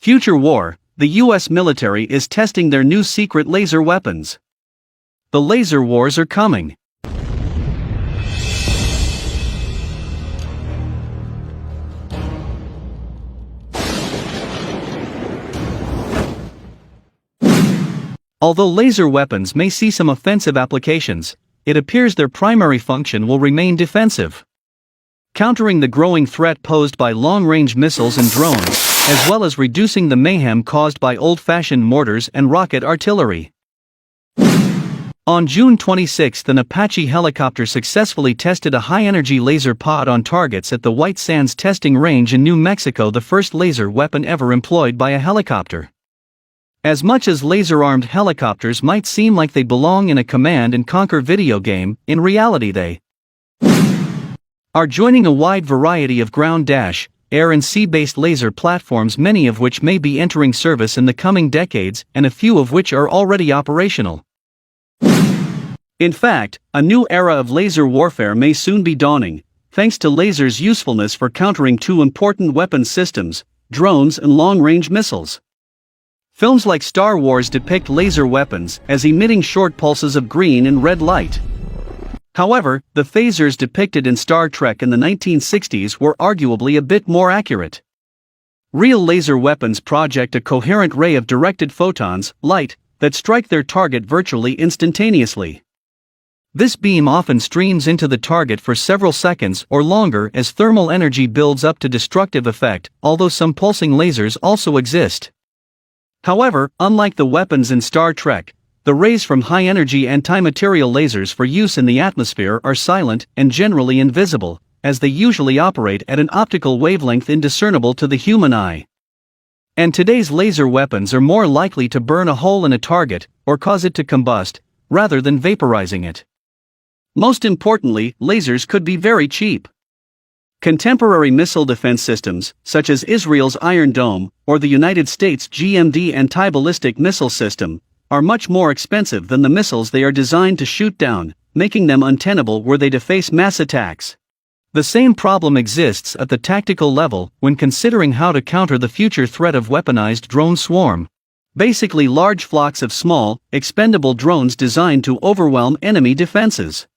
Future war, the US military is testing their new secret laser weapons. The laser wars are coming. Although laser weapons may see some offensive applications, it appears their primary function will remain defensive. Countering the growing threat posed by long-range missiles and drones, as well as reducing the mayhem caused by old-fashioned mortars and rocket artillery. On June 26, an Apache helicopter successfully tested a high-energy laser pod on targets at the White Sands testing range in New Mexico, the first laser weapon ever employed by a helicopter. As much as laser-armed helicopters might seem like they belong in a command-and-conquer video game, in reality they are joining a wide variety of ground, air and sea-based laser platforms, many of which may be entering service in the coming decades and a few of which are already operational. In fact, a new era of laser warfare may soon be dawning, thanks to lasers' usefulness for countering two important weapon systems, drones and long-range missiles. Films like Star Wars depict laser weapons as emitting short pulses of green and red light. However, the phasers depicted in Star Trek in the 1960s were arguably a bit more accurate. Real laser weapons project a coherent ray of directed photons, light, that strike their target virtually instantaneously. This beam often streams into the target for several seconds or longer as thermal energy builds up to destructive effect, although some pulsing lasers also exist. However, unlike the weapons in Star Trek, the rays from high-energy anti-material lasers for use in the atmosphere are silent and generally invisible, as they usually operate at an optical wavelength indiscernible to the human eye. And today's laser weapons are more likely to burn a hole in a target, or cause it to combust, rather than vaporizing it. Most importantly, lasers could be very cheap. Contemporary missile defense systems, such as Israel's Iron Dome, or the United States' GMD anti-ballistic missile system, are much more expensive than the missiles they are designed to shoot down, making them untenable were they to face mass attacks. The same problem exists at the tactical level when considering how to counter the future threat of weaponized drone swarm. Basically large flocks of small, expendable drones designed to overwhelm enemy defenses.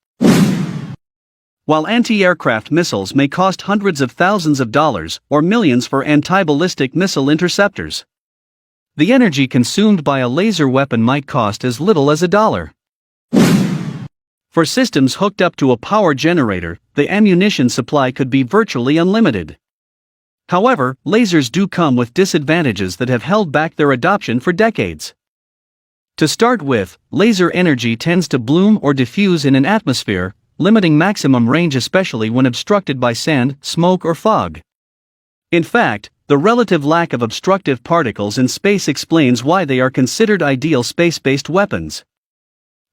While anti-aircraft missiles may cost hundreds of thousands of dollars or millions for anti-ballistic missile interceptors, the energy consumed by a laser weapon might cost as little as $1. For systems hooked up to a power generator, the ammunition supply could be virtually unlimited. However, lasers do come with disadvantages that have held back their adoption for decades. To start with, laser energy tends to bloom or diffuse in an atmosphere, limiting maximum range especially when obstructed by sand, smoke or fog. In fact, the relative lack of obstructive particles in space explains why they are considered ideal space-based weapons.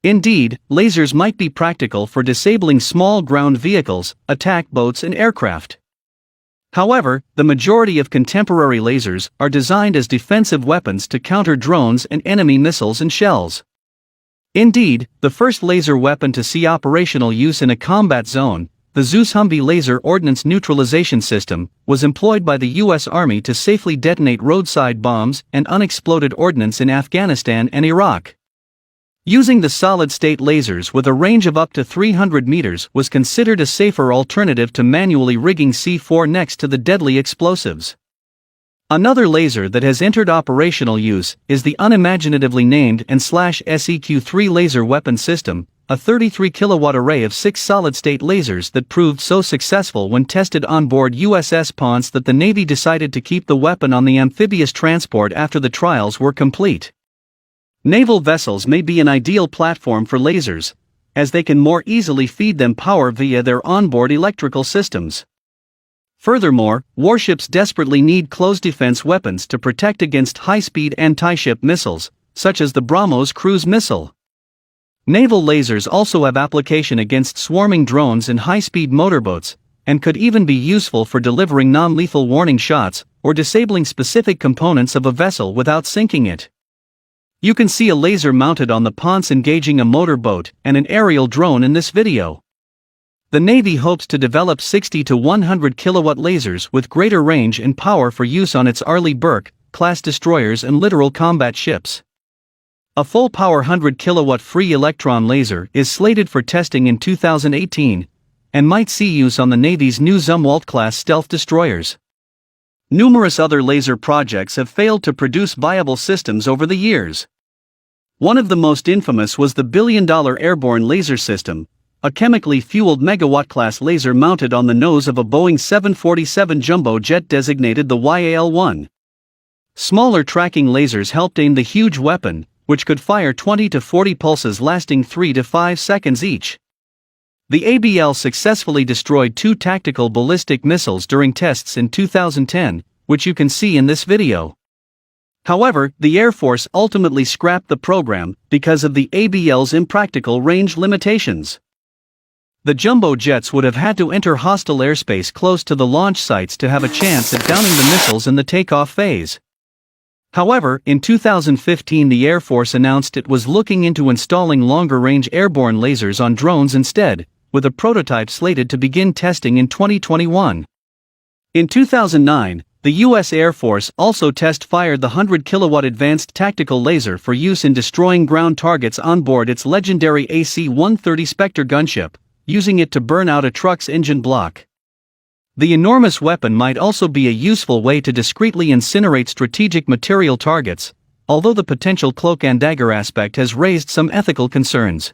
Indeed, lasers might be practical for disabling small ground vehicles, attack boats and aircraft. However, the majority of contemporary lasers are designed as defensive weapons to counter drones and enemy missiles and shells. Indeed, the first laser weapon to see operational use in a combat zone, the Zeus Humvee Laser Ordnance Neutralization System, was employed by the U.S. Army to safely detonate roadside bombs and unexploded ordnance in Afghanistan and Iraq. Using the solid-state lasers with a range of up to 300 meters was considered a safer alternative to manually rigging C4 next to the deadly explosives. Another laser that has entered operational use is the unimaginatively named /SEQ-3 laser weapon system, a 33-kilowatt array of 6 solid-state lasers that proved so successful when tested on board USS Ponce that the Navy decided to keep the weapon on the amphibious transport after the trials were complete. Naval vessels may be an ideal platform for lasers, as they can more easily feed them power via their onboard electrical systems. Furthermore, warships desperately need close defense weapons to protect against high-speed anti-ship missiles, such as the BrahMos cruise missile. Naval lasers also have application against swarming drones and high-speed motorboats, and could even be useful for delivering non-lethal warning shots or disabling specific components of a vessel without sinking it. You can see a laser mounted on the Ponce engaging a motorboat and an aerial drone in this video. The Navy hopes to develop 60 to 100 kilowatt lasers with greater range and power for use on its Arleigh Burke, class destroyers and littoral combat ships. A full-power 100 kilowatt free electron laser is slated for testing in 2018, and might see use on the Navy's new Zumwalt-class stealth destroyers. Numerous other laser projects have failed to produce viable systems over the years. One of the most infamous was the billion-dollar Airborne Laser system, a chemically fueled megawatt-class laser mounted on the nose of a Boeing 747 jumbo jet designated the YAL-1. Smaller tracking lasers helped aim the huge weapon, which could fire 20 to 40 pulses lasting 3 to 5 seconds each. The ABL successfully destroyed 2 tactical ballistic missiles during tests in 2010, which you can see in this video. However, the Air Force ultimately scrapped the program because of the ABL's impractical range limitations. The jumbo jets would have had to enter hostile airspace close to the launch sites to have a chance at downing the missiles in the takeoff phase. However, in 2015 the Air Force announced it was looking into installing longer-range airborne lasers on drones instead, with a prototype slated to begin testing in 2021. In 2009, the U.S. Air Force also test-fired the 100 kilowatt Advanced Tactical Laser for use in destroying ground targets on board its legendary AC-130 Spectre gunship, using it to burn out a truck's engine block. The enormous weapon might also be a useful way to discreetly incinerate strategic material targets, although the potential cloak and dagger aspect has raised some ethical concerns.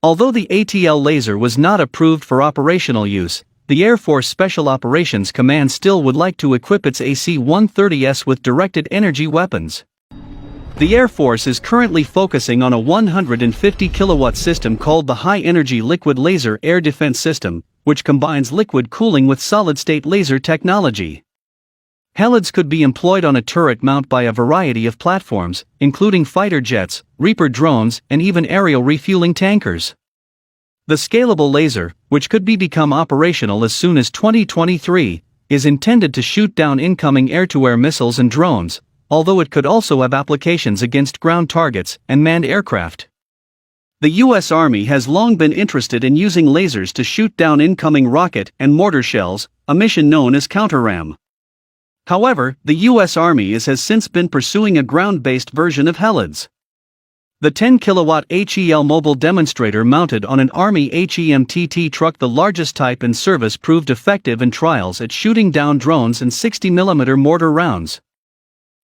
Although the ATL laser was not approved for operational use, the Air Force Special Operations Command still would like to equip its AC-130S with directed energy weapons. The Air Force is currently focusing on a 150 kilowatt system called the High Energy Liquid Laser Air Defense System, which combines liquid cooling with solid-state laser technology. HELIDs could be employed on a turret mount by a variety of platforms, including fighter jets, Reaper drones, and even aerial refueling tankers. The Scalable Laser, which could become operational as soon as 2023, is intended to shoot down incoming air-to-air missiles and drones, although it could also have applications against ground targets and manned aircraft. The U.S. Army has long been interested in using lasers to shoot down incoming rocket and mortar shells, a mission known as counter-ram. However, the U.S. Army has since been pursuing a ground-based version of HELIDs. The 10 kilowatt HEL mobile demonstrator mounted on an Army HEMTT truck, the largest type in service, proved effective in trials at shooting down drones and 60mm mortar rounds.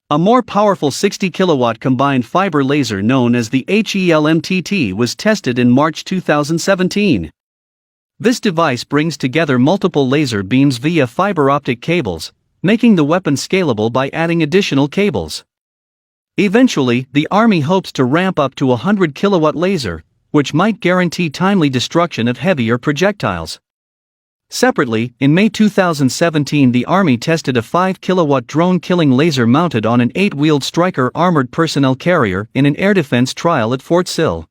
A more powerful 60 kilowatt combined fiber laser known as the HEL-MTT was tested in March 2017. This device brings together multiple laser beams via fiber optic cables, making the weapon scalable by adding additional cables. Eventually, the Army hopes to ramp up to a 100 kilowatt laser, which might guarantee timely destruction of heavier projectiles. Separately, in May 2017 the Army tested a 5 kilowatt drone-killing laser mounted on an 8-wheeled Stryker armored personnel carrier in an air defense trial at Fort Sill.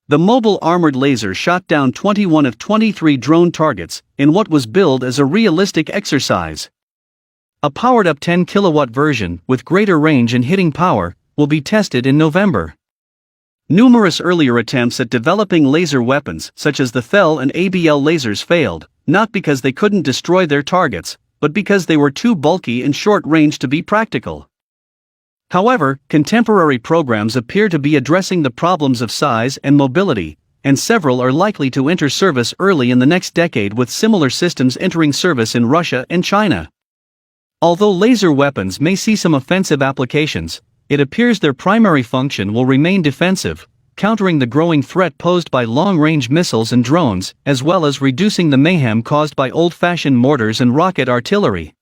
The mobile armored laser shot down 21 of 23 drone targets, in what was billed as a realistic exercise. A powered-up 10 kilowatt version, with greater range and hitting power, will be tested in November. Numerous earlier attempts at developing laser weapons such as the FEL and ABL lasers failed, not because they couldn't destroy their targets, but because they were too bulky and short range to be practical. However, contemporary programs appear to be addressing the problems of size and mobility, and several are likely to enter service early in the next decade, with similar systems entering service in Russia and China. Although laser weapons may see some offensive applications, it appears their primary function will remain defensive, countering the growing threat posed by long-range missiles and drones, as well as reducing the mayhem caused by old-fashioned mortars and rocket artillery.